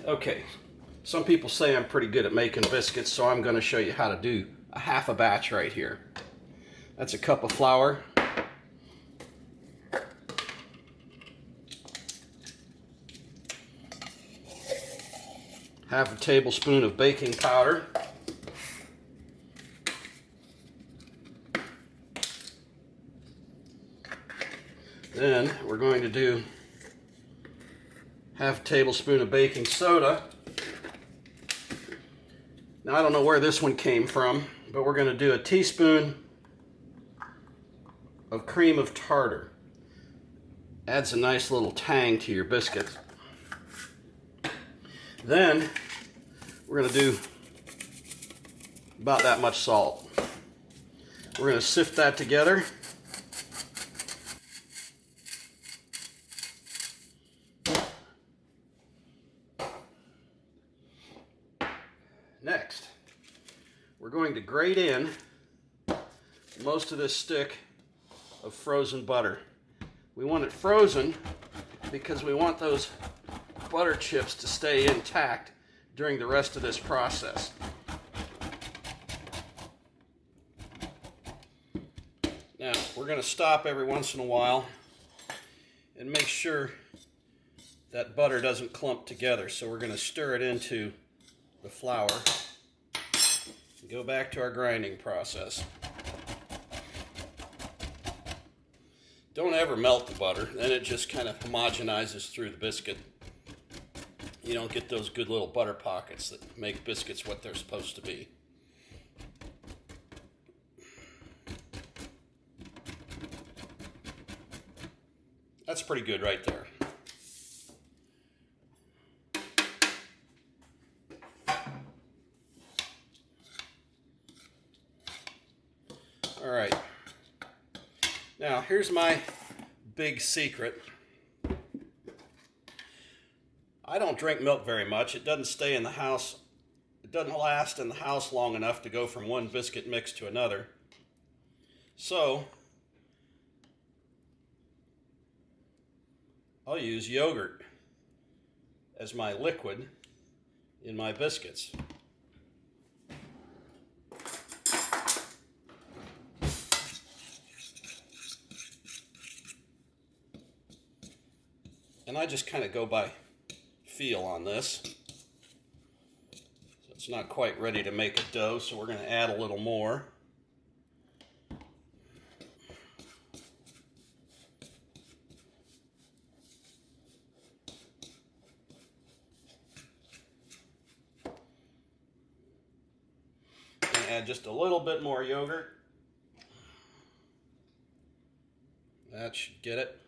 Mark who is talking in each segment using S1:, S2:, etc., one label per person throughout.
S1: Okay, some people say I'm pretty good at making biscuits, so I'm going to show you how to do a half a batch right here. That's a cup of flour, half a tablespoon of baking powder, then we're going to do half a tablespoon of baking soda. Now I don't know where this one came from, but we're going to do a teaspoon of cream of tartar. Adds a nice little tang to your biscuit. Then we're going to do about that much salt. We're going to sift that together. Next, we're going to grate in most of this stick of frozen butter. We want it frozen because we want those butter chips to stay intact during the rest of this process. Now, we're going to stop every once in a while and make sure that butter doesn't clump together. So we're going to stir it into the flour and go back to our grinding process. Don't ever melt the butter, then it just kind of homogenizes through the biscuit. You don't get those good little butter pockets that make biscuits what they're supposed to be. That's pretty good right there. All right. Now, here's my big secret. I don't drink milk very much. It doesn't stay in the house. It doesn't last in the house long enough to go from one biscuit mix to another. So, I'll use yogurt as my liquid in my biscuits. And I just kind of go by feel on this. So it's not quite ready to make a dough, so we're going to add a little more. And add just a little bit more yogurt. That should get it.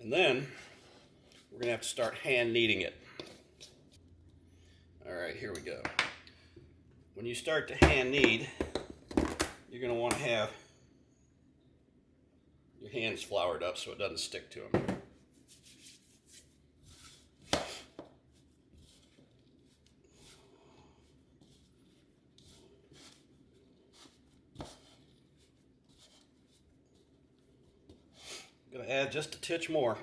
S1: And then we're going to have to start hand kneading it. All right, here we go. When you start to hand knead, you're going to want to have your hands floured up so it doesn't stick to them. I'm going to add just a titch more.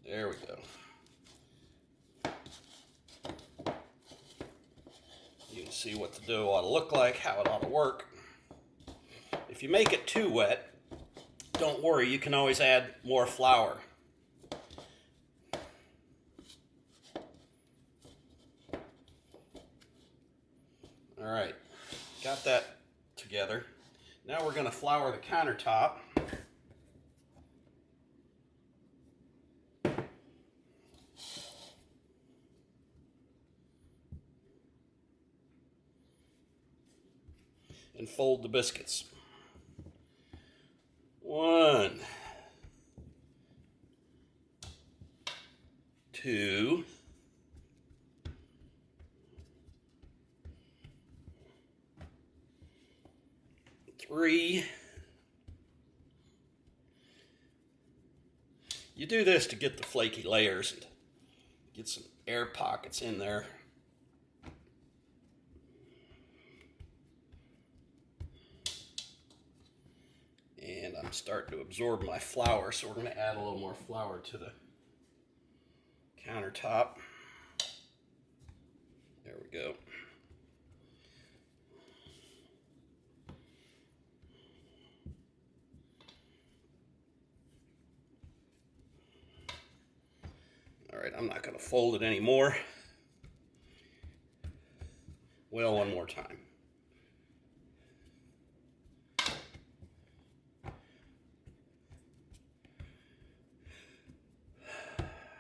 S1: There we go. You can see what the dough ought to look like, how it ought to work. If you make it too wet, don't worry, you can always add more flour. All right, got that together. Now we're going to flour the countertop. And fold the biscuits. 1, 2, 3. You do this to get the flaky layers and get some air pockets in there. And I'm starting to absorb my flour, so we're going to add a little more flour to the countertop. There we go. All right, I'm not going to fold it anymore. Well, one more time.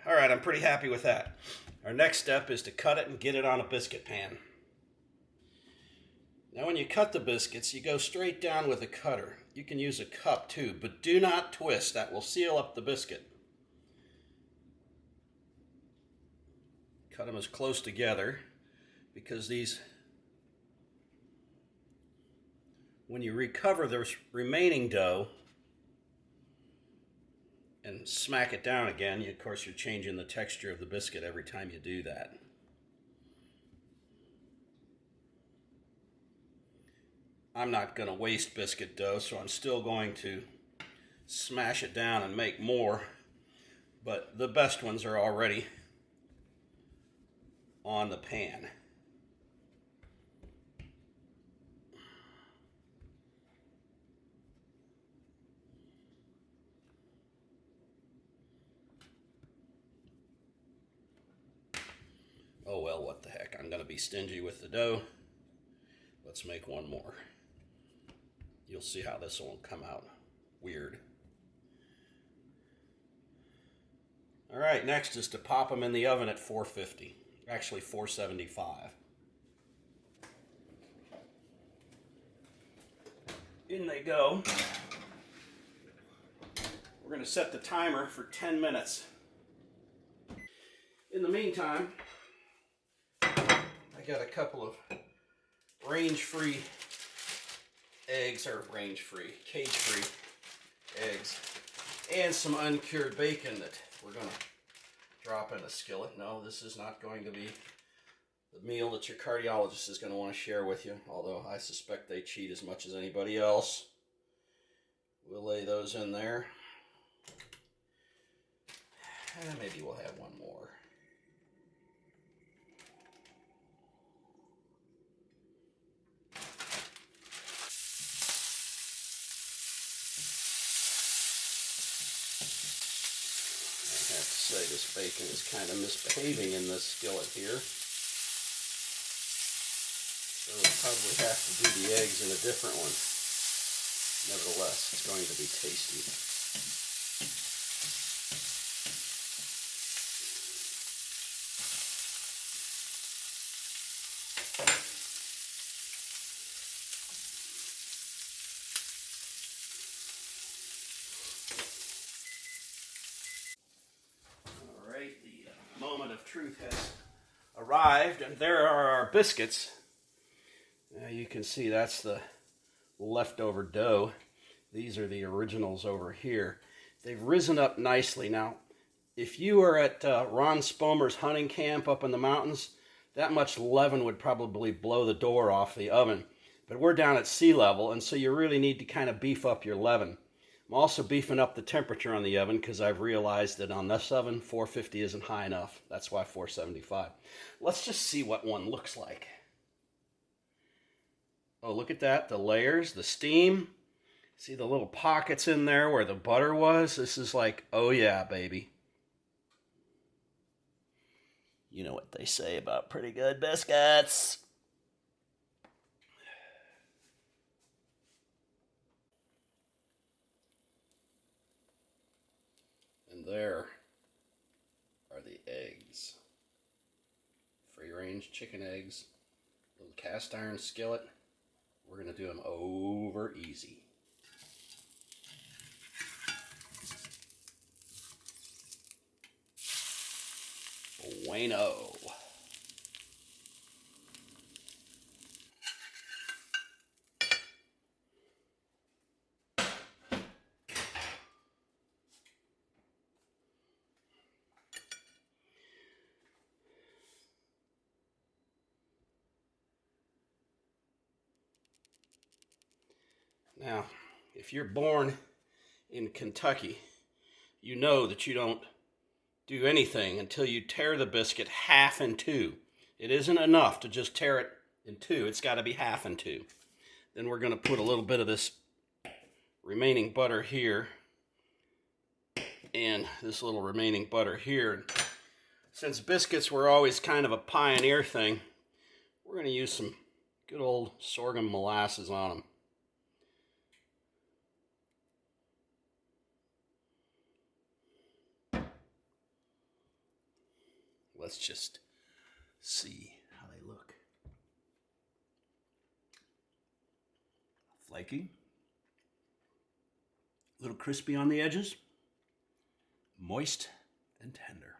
S1: All right, I'm pretty happy with that. Our next step is to cut it and get it on a biscuit pan. Now when you cut the biscuits, you go straight down with a cutter. You can use a cup too, but do not twist. That will seal up the biscuit. Cut them as close together, because these, when you recover the remaining dough and smack it down again, of course you're changing the texture of the biscuit every time you do that. I'm not going to waste biscuit dough, so I'm still going to smash it down and make more, but the best ones are already on the pan. Oh well, what the heck, I'm going to be stingy with the dough. Let's make one more. You'll see how this will come out weird. All right, next is to pop them in the oven at 450, actually 475. In they go. We're going to set the timer for 10 minutes. In the meantime, I got a couple of range-free eggs, or range-free, cage-free eggs, and some uncured bacon that we're going to drop in a skillet. No, this is not going to be the meal that your cardiologist is going to want to share with you, although I suspect they cheat as much as anybody else. We'll lay those in there. And maybe we'll have one more. I have to say this bacon is kind of misbehaving in this skillet here. So we'll probably have to do the eggs in a different one. Nevertheless, it's going to be tasty. All right, the moment of truth has arrived, and there are our biscuits. Now you can see that's the leftover dough. These are the originals over here. They've risen up nicely. Now, if you were at Ron Spomer's hunting camp up in the mountains, that much leaven would probably blow the door off the oven. But we're down at sea level, and so you really need to kind of beef up your leaven. I'm also beefing up the temperature on the oven because I've realized that on this oven, 450 isn't high enough. That's why 475. Let's just see what one looks like. Oh, look at that, the layers, the steam. See the little pockets in there where the butter was? This is like, oh yeah, baby. You know what they say about pretty good biscuits. And there are the eggs. Free-range chicken eggs, little cast iron skillet. We're going to do them over easy. Bueno. Now, if you're born in Kentucky, you know that you don't do anything until you tear the biscuit half in two. It isn't enough to just tear it in two. It's got to be half in two. Then we're going to put a little bit of this remaining butter here and this little remaining butter here. Since biscuits were always kind of a pioneer thing, we're going to use some good old sorghum molasses on them. Let's just see how they look. Flaky, a little crispy on the edges, moist and tender.